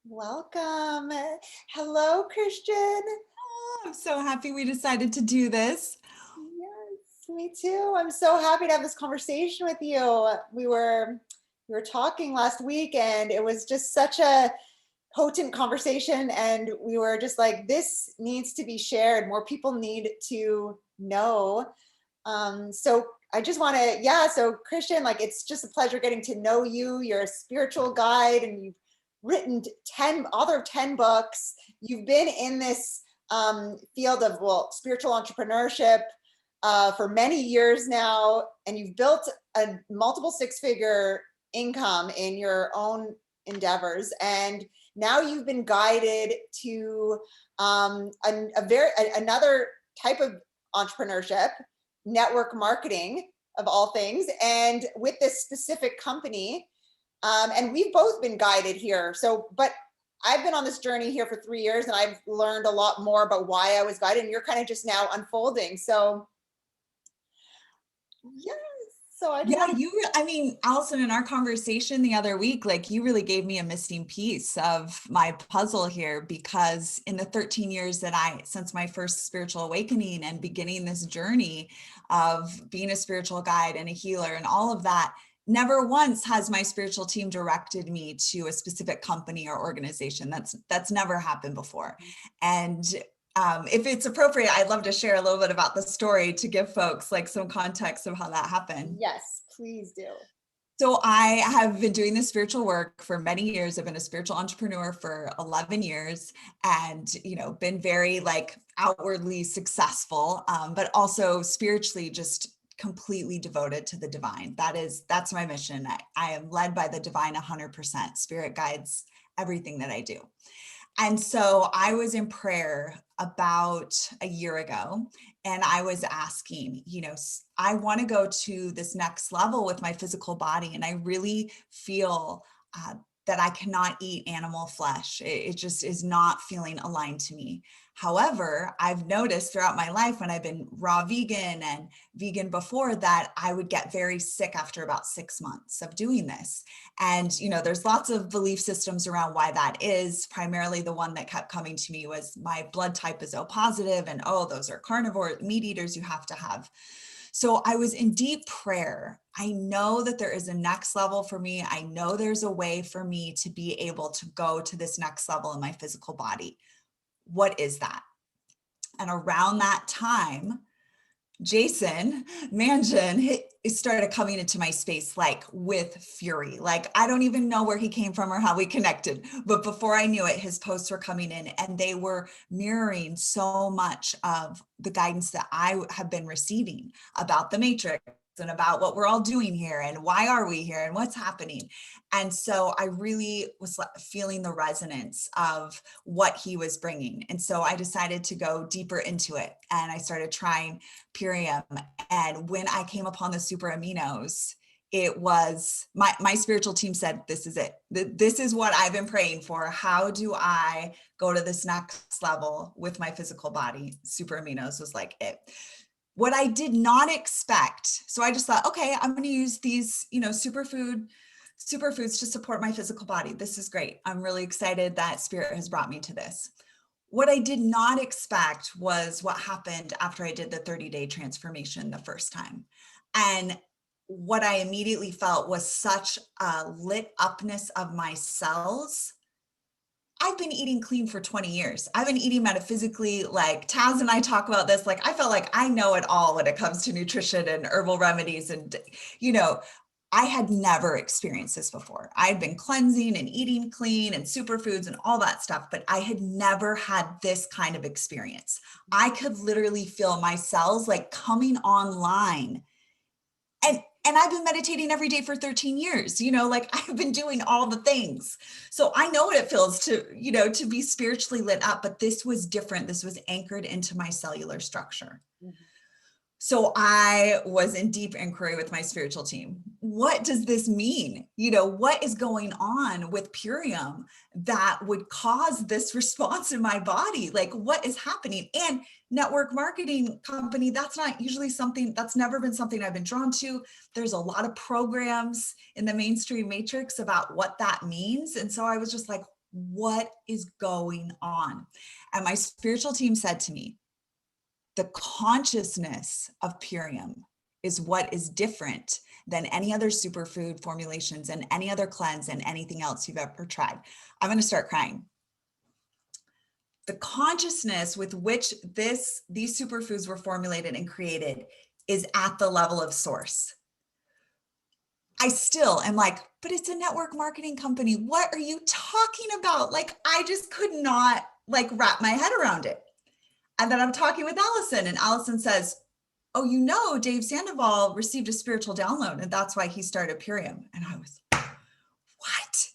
Welcome. Hello, Christian. I'm so happy we decided to do this. Yes, me too. I'm so happy to have this conversation with you. We were talking last week and it was just such a potent conversation and we were just like this needs to be shared. More people need to know. So I just want to so Christian, like it's just a pleasure getting to know you. You're a spiritual guide and you've written 10 books. You've been in this field of spiritual entrepreneurship for many years now, and you've built a multiple six-figure income in your own endeavors. And now you've been guided to another type of entrepreneurship, network marketing of all things, and with this specific company. And we've both been guided here. But I've been on this journey here for 3 years and I've learned a lot more about why I was guided, and you're kind of just now unfolding. So yes. So I just Yeah, want Allison, in our conversation the other week, like you really gave me a missing piece of my puzzle here, because in the 13 years since my first spiritual awakening and beginning this journey of being a spiritual guide and a healer and all of that, never once has my spiritual team directed me to a specific company or organization. That's never happened before. And if it's appropriate, I'd love to share a little bit about the story to give folks like some context of how that happened. yes, please do. So I have been doing this spiritual work for many years. I've been a spiritual entrepreneur for 11 years and, been very like outwardly successful, but also spiritually just completely devoted to the divine. That's my mission. I am led by the divine 100%. Spirit guides everything that I do. And so I was in prayer about a year ago, and I was asking, I want to go to this next level with my physical body. And I really feel that I cannot eat animal flesh. It just is not feeling aligned to me. However, I've noticed throughout my life when I've been raw vegan and vegan before that, I would get very sick after about 6 months of doing this. And, there's lots of belief systems around why that is. Primarily the one that kept coming to me was my blood type is O positive, and those are carnivore meat eaters, you have to have. So I was in deep prayer. I know that there is a next level for me. I know there's a way for me to be able to go to this next level in my physical body. What is that? And around that time, Jason Mansion he started coming into my space like with fury. Like I don't even know where he came from or how we connected. But before I knew it, his posts were coming in and they were mirroring so much of the guidance that I have been receiving about the matrix and about what we're all doing here and why are we here and what's happening. And so I really was feeling the resonance of what he was bringing. And so I decided to go deeper into it. And I started trying Purium. And when I came upon the super aminos, it was my spiritual team said, this is it. This is what I've been praying for. How do I go to this next level with my physical body? Super aminos was like it. What I did not expect. So I just thought, okay, I'm going to use these, superfoods to support my physical body. This is great. I'm really excited that spirit has brought me to this. What I did not expect was what happened after I did the 30-day transformation the first time. And what I immediately felt was such a lit upness of my cells. I've been eating clean for 20 years. I've been eating metaphysically, like Taz and I talk about this. Like I felt like I know it all when it comes to nutrition and herbal remedies. And, I had never experienced this before. I had been cleansing and eating clean and superfoods and all that stuff, but I had never had this kind of experience. I could literally feel my cells like coming online. And I've been meditating every day for 13 years, like I've been doing all the things. So I know what it feels to be spiritually lit up, but this was different. This was anchored into my cellular structure. Mm-hmm. So I was in deep inquiry with my spiritual team. What does this mean? What is going on with Purium that would cause this response in my body? Like what is happening? And network marketing company, that's not usually something, that's never been something I've been drawn to. There's a lot of programs in the mainstream matrix about what that means. And so I was just like, what is going on? And my spiritual team said to me, the consciousness of Purium is what is different than any other superfood formulations and any other cleanse and anything else you've ever tried. I'm going to start crying. The consciousness with which these superfoods were formulated and created is at the level of source. I still am like, but it's a network marketing company. What are you talking about? Like, I just could not like wrap my head around it. And then I'm talking with Allison, and Allison says, oh, you know, Dave Sandoval received a spiritual download, and that's why he started Purium. And I was, what?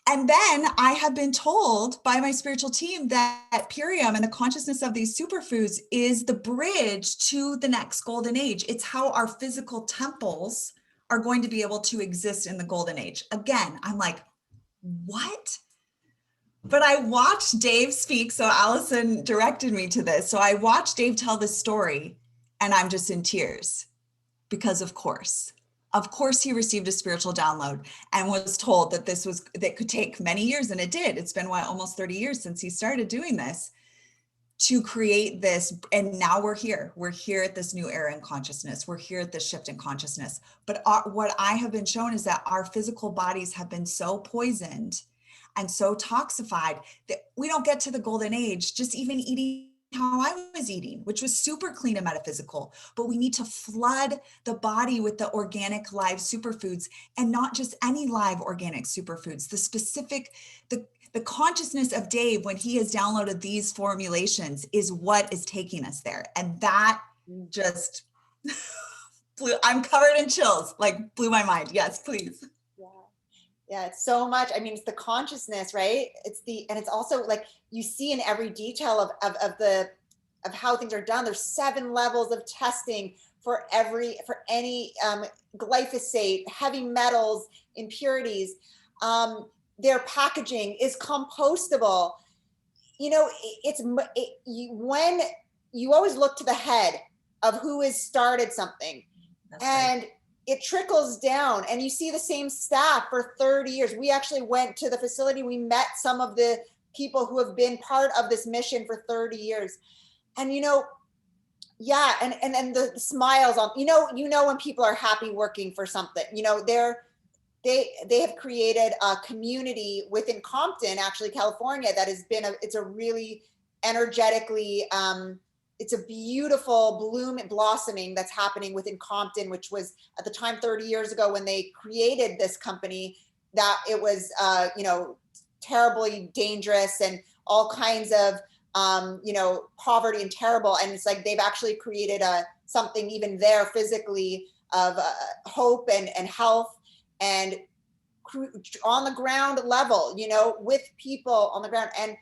And then I have been told by my spiritual team that Purium and the consciousness of these superfoods is the bridge to the next golden age. It's how our physical temples are going to be able to exist in the golden age. Again, I'm like, what? But I watched Dave speak. So Allison directed me to this. So I watched Dave tell this story, and I'm just in tears because of course he received a spiritual download and was told that that could take many years. And it did. It's been almost 30 years since he started doing this to create this. And now we're here at this new era in consciousness. We're here at this shift in consciousness. But what I have been shown is that our physical bodies have been so poisoned and so toxified that we don't get to the golden age, just even eating how I was eating, which was super clean and metaphysical. But we need to flood the body with the organic live superfoods, and not just any live organic superfoods, the consciousness of Dave when he has downloaded these formulations is what is taking us there. And that just I'm covered in chills, like blew my mind. Yes, please. Yeah, it's so much. I mean, it's the consciousness, right? And it's also like you see in every detail of how things are done. There's 7 levels of testing for any glyphosate, heavy metals, impurities. Their packaging is compostable. You know, when you always look to the head of who has started something. That's and right. It trickles down, and you see the same staff for 30 years. We actually went to the facility. We met some of the people who have been part of this mission for 30 years. And, you know, yeah. And the smiles on, you know, when people are happy working for something, you know, they have created a community within Compton, actually California, that has been it's a really energetically, it's a beautiful blossoming that's happening within Compton, which was at the time 30 years ago when they created this company, that it was, you know, terribly dangerous and all kinds of, you know, poverty and terrible. And it's like they've actually created something even there physically of hope and health and on the ground level, you know, with people on the ground. And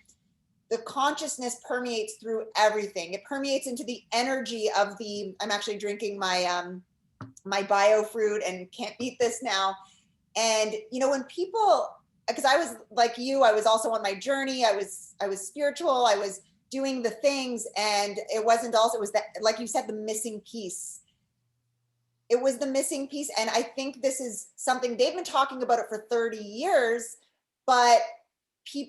the consciousness permeates through everything. It permeates into the energy of I'm actually drinking my my bio fruit and can't beat this now. And, you know, when people, because I was like you, I was also on my journey. I was spiritual. I was doing the things, and it was that, like you said, the missing piece. It was the missing piece. And I think this is something they've been talking about it for 30 years, but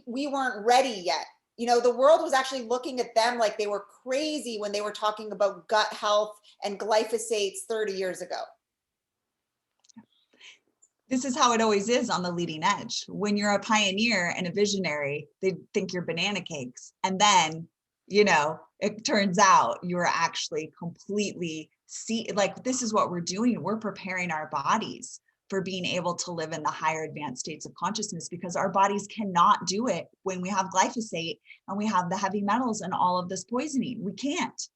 we weren't ready yet. You know, the world was actually looking at them like they were crazy when they were talking about gut health and glyphosates 30 years ago. This is how it always is on the leading edge. When you're a pioneer and a visionary, they think you're banana cakes. And then, you know, it turns out you're actually completely like, this is what we're doing. We're preparing our bodies for being able to live in the higher advanced states of consciousness, because our bodies cannot do it when we have glyphosate and we have the heavy metals and all of this poisoning. We can't.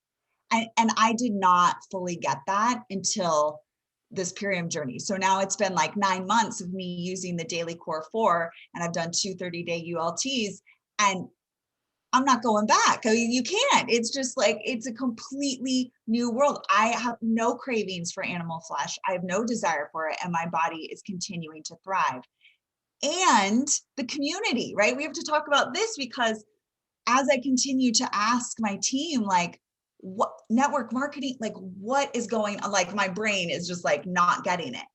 And I did not fully get that until this Purium journey. So now it's been like 9 months of me using the daily core 4, and I've done 2 30-day ULTs, and I'm not going back. I mean, you can't. It's just like, it's a completely new world. I have no cravings for animal flesh. I have no desire for it. And my body is continuing to thrive. And the community, right? We have to talk about this, because as I continue to ask my team, like, what network marketing, like what is going on? Like my brain is just like not getting it.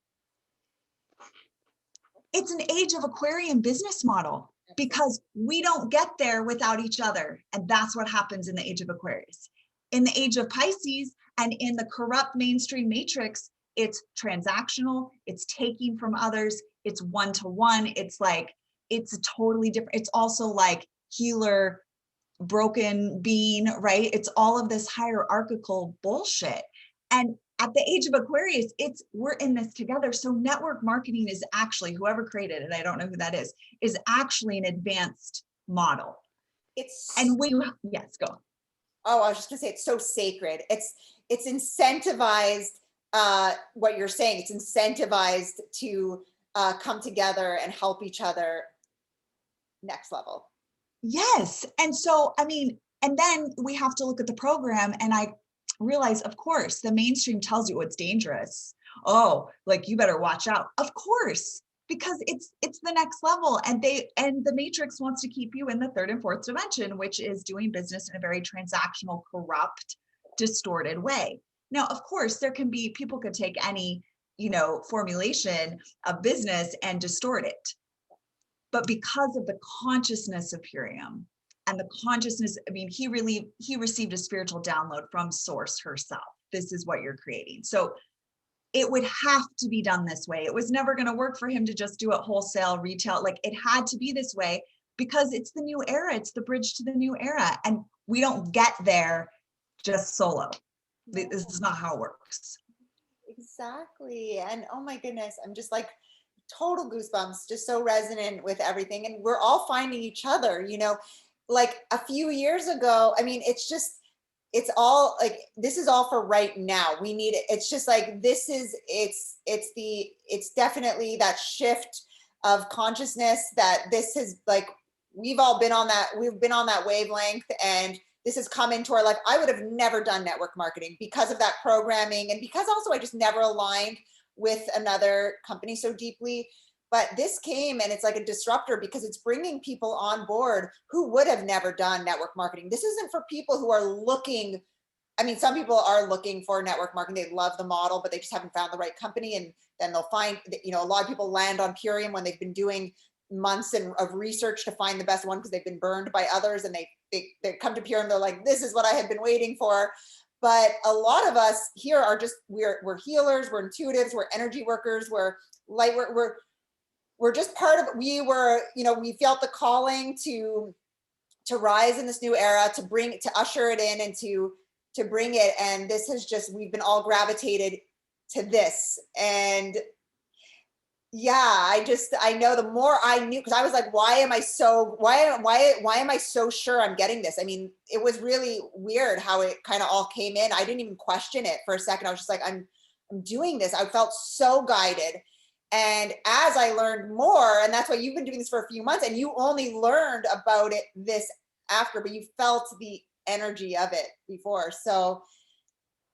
It's an age of Aquarian business model. because we don't get there without each other. And that's what happens in the age of Aquarius. In the age of Pisces and in the corrupt mainstream matrix, it's transactional, it's taking from others, it's one-to-one, it's like, it's a totally different, it's also like healer, broken being, right? It's all of this hierarchical bullshit. And at the age of Aquarius, we're in this together. So network marketing is actually, whoever created it, I don't know who that is actually an advanced model. It's, yes, go. oh, I was just gonna say, it's so sacred. It's incentivized, what you're saying, it's incentivized to come together and help each other next level. Yes. And so, I mean, and then we have to look at the program, and I realize, of course, the mainstream tells you it's dangerous. Oh, like you better watch out. Of course, because it's the next level, and the matrix wants to keep you in the third and fourth dimension, which is doing business in a very transactional, corrupt, distorted way. Now, of course, people could take any, formulation of business and distort it. But because of the consciousness of Purium and the consciousness, I mean, he received a spiritual download from Source herself. This is what you're creating. So it would have to be done this way. It was never going to work for him to just do it wholesale, retail. Like, it had to be this way because it's the new era. It's the bridge to the new era. And we don't get there just solo. This is not how it works. Exactly. And oh my goodness, I'm just like total goosebumps, just so resonant with everything. And we're all finding each other, like a few years ago. I mean, it's all like, this is all for right now. We need it. It's just like, it's definitely that shift of consciousness that this has, like, we've been on that wavelength, and this has come into our life. I would have never done network marketing because of that programming, and because also I just never aligned with another company so deeply. But this came, and it's like a disruptor because it's bringing people on board who would have never done network marketing. This isn't for people who are looking. I mean, some people are looking for network marketing. They love the model, but they just haven't found the right company. And then they'll find, a lot of people land on Purium when they've been doing months of research to find the best one because they've been burned by others, and they come to Purium. They're like, this is what I had been waiting for. But a lot of us here are just, we're healers, we're intuitives, we're energy workers, we're light, we're just part of, we felt the calling to rise in this new era, to usher it in, and to bring it. And this has just, we've been all gravitated to this. And yeah, I know the more I knew, because I was like, why am I so sure I'm getting this? I mean, it was really weird how it kind of all came in. I didn't even question it for a second. I was just like, I'm doing this. I felt so guided. And as I learned more, and that's why you've been doing this for a few months, and you only learned about it this after, but you felt the energy of it before. So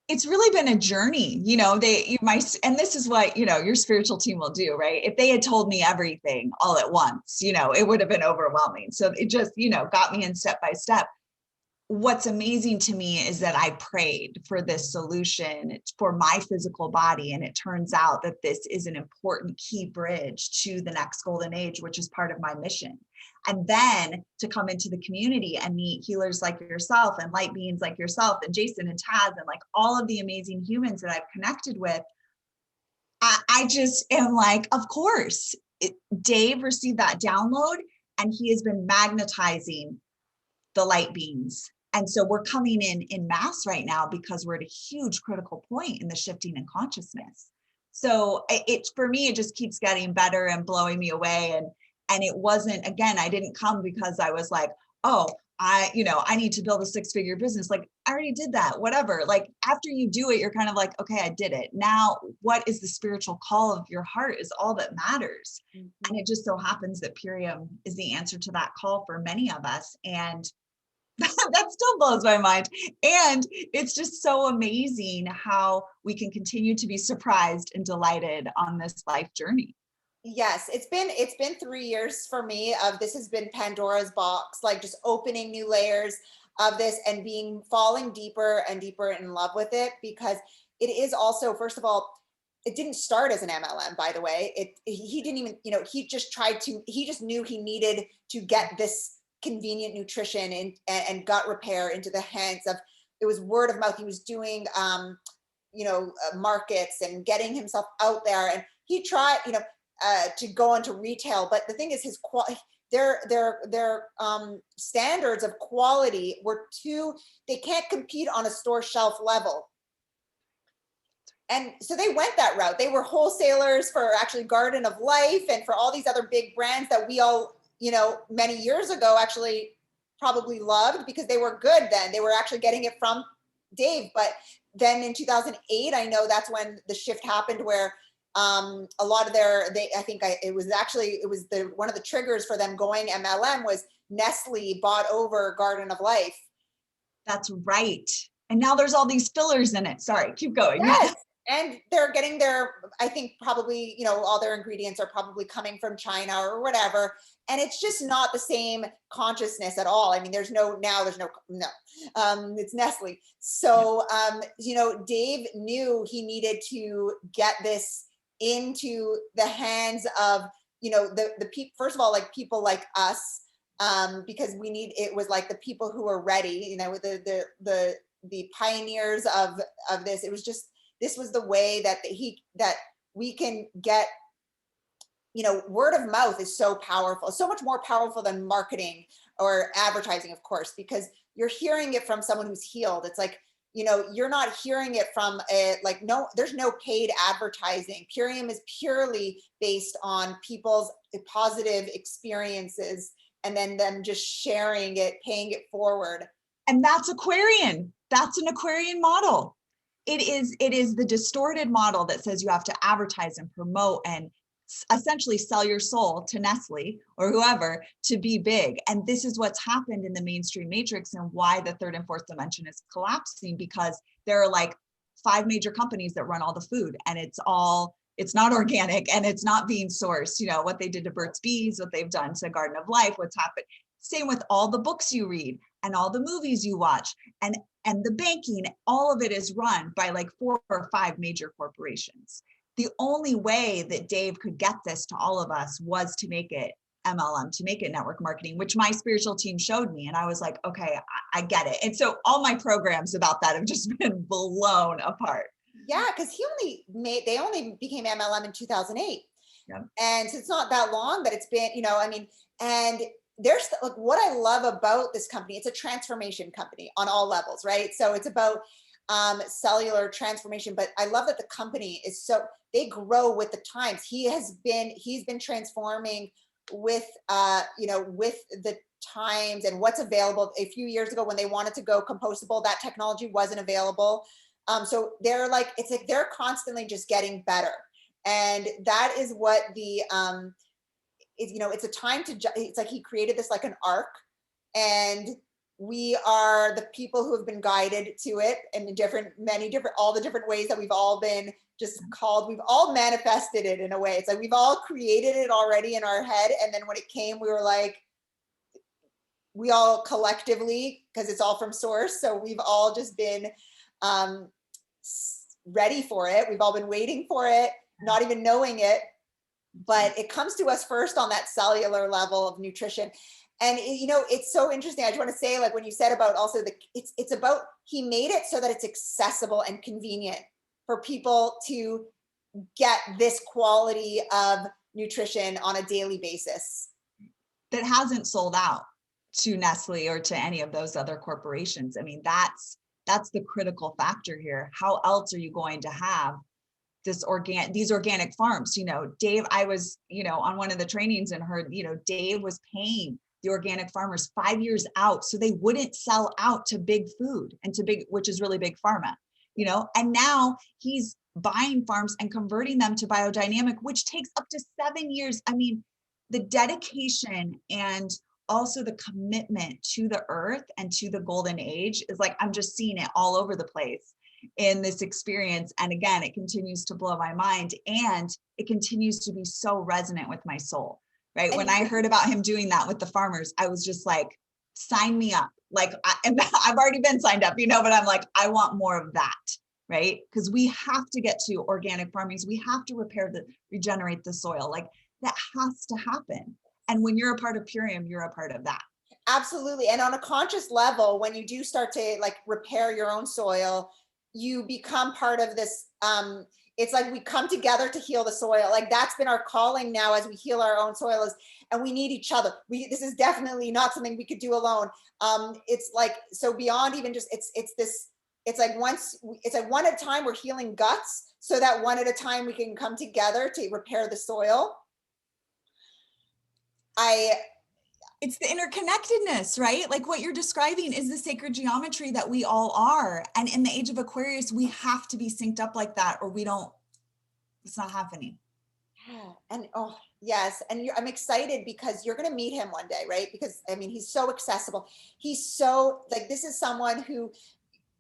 it's really been a journey, and this is what, your spiritual team will do, right? If they had told me everything all at once, it would have been overwhelming. So it just, got me in step by step. What's amazing to me is that I prayed for this solution for my physical body. And it turns out that this is an important key bridge to the next golden age, which is part of my mission. And then to come into the community and meet healers like yourself and light beings like yourself and Jason and Taz and like all of the amazing humans that I've connected with. I just am like, of course, Dave received that download, and he has been magnetizing the light beings. And so we're coming in mass right now because we're at a huge critical point in the shifting in consciousness. So for me, it just keeps getting better and blowing me away. And it wasn't, again, I didn't come because I was like, oh, I need to build a 6-figure business. Like, I already did that, whatever. Like, after you do it, you're kind of like, okay, I did it. Now, what is the spiritual call of your heart is all that matters. Mm-hmm. And it just so happens that Purium is the answer to that call for many of us. And that still blows my mind. And it's just so amazing how we can continue to be surprised and delighted on this life journey. Yes, it's been 3 years for me of this has been Pandora's box, like just opening new layers of this and falling deeper and deeper in love with it, because it is also, first of all, it didn't start as an MLM, by the way. He didn't even, he just he just knew he needed to get this convenient nutrition and gut repair into the hands of, it was word of mouth. He was doing, markets and getting himself out there. And he tried, to go into retail. But the thing is, their standards of quality were they can't compete on a store shelf level. And so they went that route. They were wholesalers for actually Garden of Life and for all these other big brands that we all, many years ago actually probably loved because they were good then. They were actually getting it from Dave. But then in 2008, I know that's when the shift happened where a lot of it was one of the triggers for them going MLM was Nestle bought over Garden of Life. That's right. And now there's all these fillers in it. Sorry, keep going. Yes. And they're getting I think probably, all their ingredients are probably coming from China or whatever. And it's just not the same consciousness at all. I mean, it's Nestle. So, Dave knew he needed to get this into the hands of, the people, first of all, like people like us, because it was like the people who were ready, the pioneers of this. It was just, this was the way that we can get, word of mouth is so powerful, so much more powerful than marketing or advertising, of course, because you're hearing it from someone who's healed. It's like, you're not hearing it from there's no paid advertising. Purium is purely based on people's positive experiences and then them just sharing it, paying it forward. And that's Aquarian. That's an Aquarian model. It is the distorted model that says you have to advertise and promote and essentially sell your soul to Nestle or whoever to be big. And this is what's happened in the mainstream matrix and why the third and fourth dimension is collapsing, because there are like 5 major companies that run all the food, and it's not organic and it's not being sourced. What they did to Burt's Bees, what they've done to Garden of Life, what's happened. Same with all the books you read and all the movies you watch and the banking, all of it is run by like 4 or 5 major corporations. The only way that Dave could get this to all of us was to make it MLM, to make it network marketing, which my spiritual team showed me. And I was like, okay, I get it. And so all my programs about that have just been blown apart. Yeah, because they only became MLM in 2008. Yep. And so it's not that long, but it's been, and there's like what I love about this company. It's a transformation company on all levels, right? So it's about cellular transformation, but I love that the company is they grow with the times. He's been transforming with with the times and what's available. A few years ago when they wanted to go compostable, that technology wasn't available. So it's like they're constantly just getting better. And that is what it's a time it's like he created this like an arc, and we are the people who have been guided to it in all the different ways that we've all been just called. We've all manifested it in a way. It's like we've all created it already in our head. And then when it came, we were like, we all collectively, because it's all from source. So we've all just been ready for it. We've all been waiting for it, not even knowing it. But it comes to us first on that cellular level of nutrition. And it's so interesting. I just want to say, like when you said about also it's about, he made it so that it's accessible and convenient for people to get this quality of nutrition on a daily basis. That hasn't sold out to Nestle or to any of those other corporations. I mean, that's the critical factor here. How else are you going to have these organic farms? Dave, I was, on one of the trainings and heard, Dave was paying the organic farmers 5 years out so they wouldn't sell out to big food and which is really big pharma, and now he's buying farms and converting them to biodynamic, which takes up to 7 years. I mean, the dedication and also the commitment to the earth and to the golden age is like, I'm just seeing it all over the place in this experience. And again, it continues to blow my mind, and it continues to be so resonant with my soul, right? When I heard about him doing that with the farmers, I was just like, sign me up. Like I've already been signed up, but I'm like, I want more of that, right? Because we have to get to organic farming. We have to regenerate the soil. Like that has to happen. And when you're a part of Purium, you're a part of that. Absolutely. And on a conscious level, when you do start to like repair your own soil, you become part of this. It's like we come together to heal the soil. Like that's been our calling now as we heal our own soil is, and we need each other. This is definitely not something we could do alone. It's like, so beyond even just, it's this, it's like it's like one at a time we're healing guts so that one at a time we can come together to repair the soil. It's the interconnectedness, right? Like what you're describing is the sacred geometry that we all are. And in the age of Aquarius, we have to be synced up like that, or it's not happening. Yeah. And oh, yes. And I'm excited because you're going to meet him one day, right? Because I mean, he's so accessible. He's so like, this is someone who,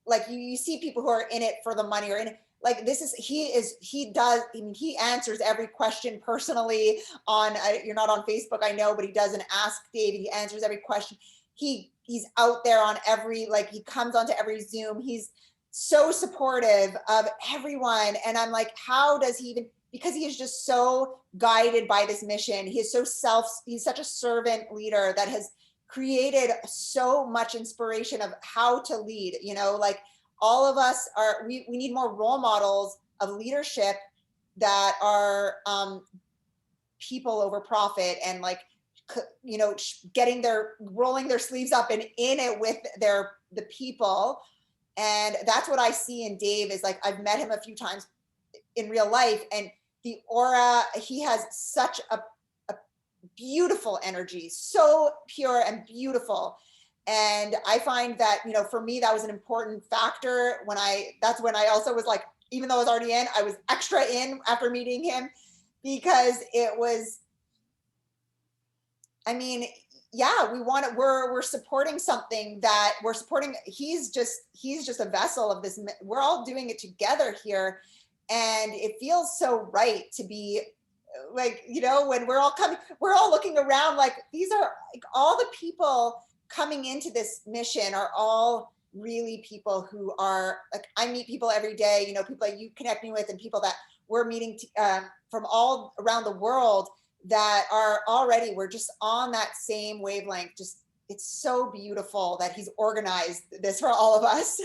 like, you see people who are in it for the money or in it. Like he does, I mean, he answers every question personally on, you're not on Facebook, I know, but he does an Ask David. He answers every question. He's out there on every, like he comes onto every Zoom. He's so supportive of everyone. And I'm like, how does he even, because he is just so guided by this mission. He's such a servant leader that has created so much inspiration of how to lead, like all of us we need more role models of leadership that are people over profit and like, rolling their sleeves up and in it with the people. And that's what I see in Dave is like, I've met him a few times in real life, and the aura, he has such a beautiful energy, so pure and beautiful. And I find that, for me, that was an important factor that's when I also was like, even though I was already in, I was extra in after meeting him, because it was, I mean, yeah, we're supporting something that we're supporting. He's just a vessel of this. We're all doing it together here. And it feels so right to be like, when we're all looking around, like these are like all the people coming into this mission are all really people who are like, I meet people every day, people that you connect me with and people that we're meeting from all around the world that are already, we're just on that same wavelength. Just, it's so beautiful that he's organized this for all of us.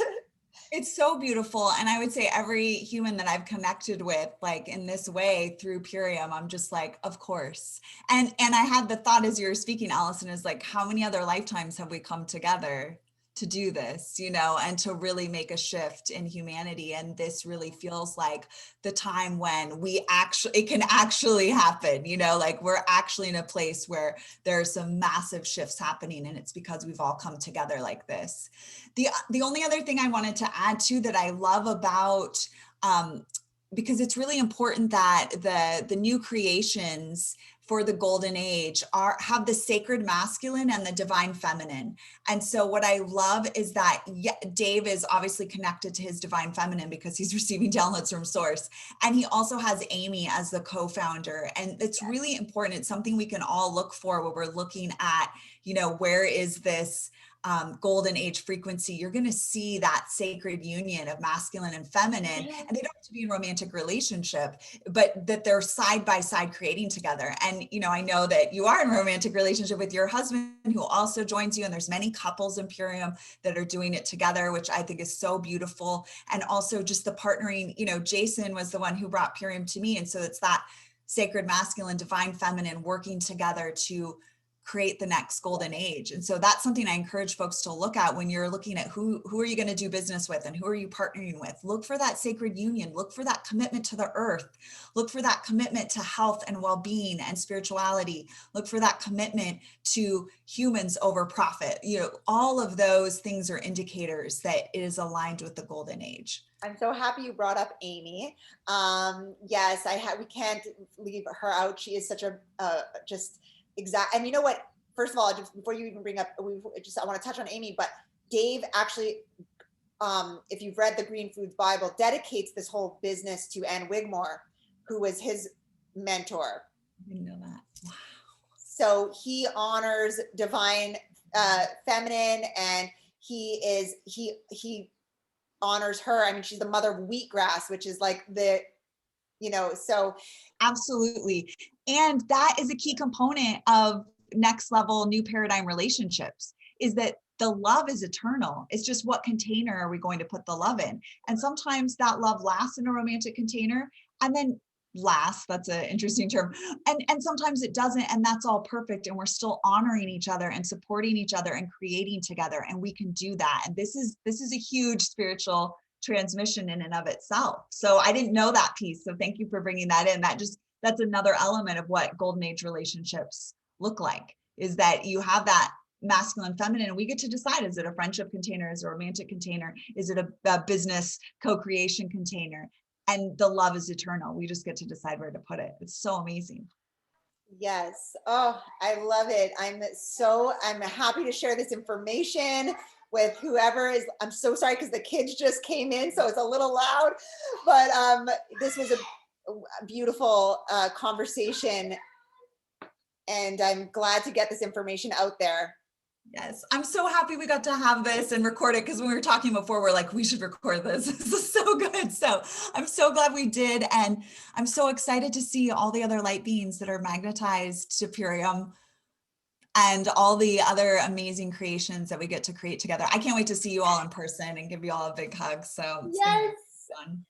It's so beautiful. And I would say every human that I've connected with, like in this way through Purium, I'm just like, of course. And I had the thought as you were speaking, Allison, is like, how many other lifetimes have we come together to do this, and to really make a shift in humanity? And this really feels like the time when it can actually happen, like we're actually in a place where there are some massive shifts happening, and it's because we've all come together like this. The only other thing I wanted to add to that I love about, because it's really important that the new creations for the golden age have the sacred masculine and the divine feminine. And so what I love is that Dave is obviously connected to his divine feminine because he's receiving downloads from source. And he also has Amy as the co-founder. And it's really important. It's something we can all look for when we're looking at, where is this golden age frequency. You're going to see that sacred union of masculine and feminine, and they don't have to be in romantic relationship, but that they're side by side creating together. And, I know that you are in a romantic relationship with your husband who also joins you. And there's many couples in Purium that are doing it together, which I think is so beautiful. And also just the partnering, Jason was the one who brought Purium to me. And so it's that sacred masculine, divine feminine working together to create the next golden age. And so that's something I encourage folks to look at when you're looking at who are you going to do business with and who are you partnering with. Look for that sacred union, look for that commitment to the earth, look for that commitment to health and well-being and spirituality, look for that commitment to humans over profit. All of those things are indicators that it is aligned with the golden age. I'm so happy you brought up Amy. Yes, we can't leave her out. She is such a just exact. And you know what? First of all, just before you even bring up, I want to touch on Amy. But Dave actually, if you've read the Green Foods Bible, dedicates this whole business to Anne Wigmore, who was his mentor. I didn't know that. Wow. So he honors divine feminine, and he honors her. I mean, she's the mother of wheatgrass, which is like the, so Absolutely. And that is a key component of next level new paradigm relationships, is that the love is eternal. It's just what container are we going to put the love in? And sometimes that love lasts in a romantic container and then lasts, that's an interesting term. And sometimes it doesn't, and that's all perfect. And we're still honoring each other and supporting each other and creating together. And we can do that. And this is a huge spiritual transmission in and of itself. So I didn't know that piece. So thank you for bringing that in. That's another element of what golden age relationships look like, is that you have that masculine, feminine, and we get to decide, is it a friendship container? Is it a romantic container? Is it a business co-creation container? And the love is eternal. We just get to decide where to put it. It's so amazing. yes. Oh, I love it. I'm happy to share this information with whoever is. I'm so sorry because the kids just came in, so it's a little loud, but this was a beautiful conversation, and I'm glad to get this information out there. Yes, I'm so happy we got to have this and record it, because when we were talking before, we're like, we should record this. This is so good. So I'm so glad we did. And I'm so excited to see all the other light beings that are magnetized to Purium and all the other amazing creations that we get to create together. I can't wait to see you all in person and give you all a big hug. So it's gonna be Yes. fun.